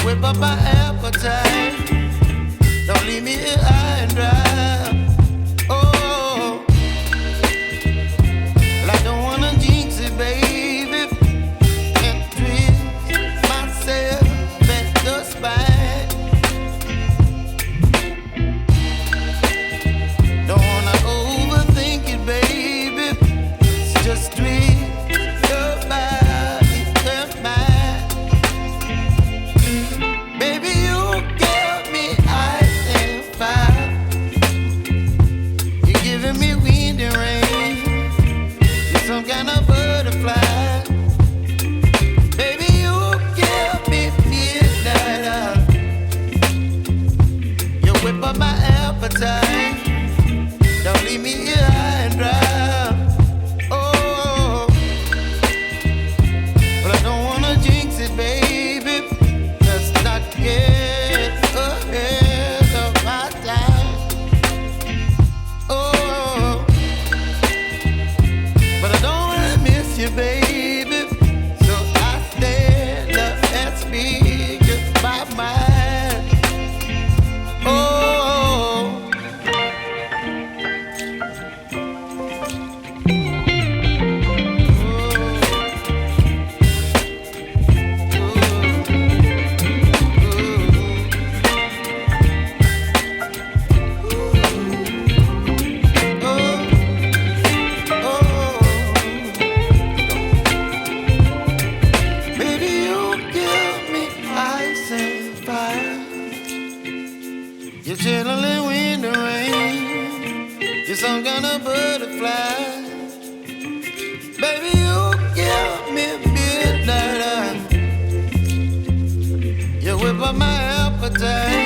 whip up my appetite. Don't leave me here high and dry. Oh, well, I don't wanna jinx it, baby, and twist myself at the spine. Don't wanna overthink it, baby. It's just twist your body and mine. Baby, you give me ice and fire. You're giving me wind and rain. You're some kind of butterfly. Baby, you give me midnight. You whip up my appetite. Don't leave me here high and dry. Oh, but I don't wanna jinx it, baby. Let's not get ahead of my time. Oh, but I don't wanna miss you, baby. So I stand up and speak my mind. Oh. Baby, you give me ice and fire. You're chilling wind and rain. You're some kind of butterfly. Baby, you give me midnight. You whip up my appetite.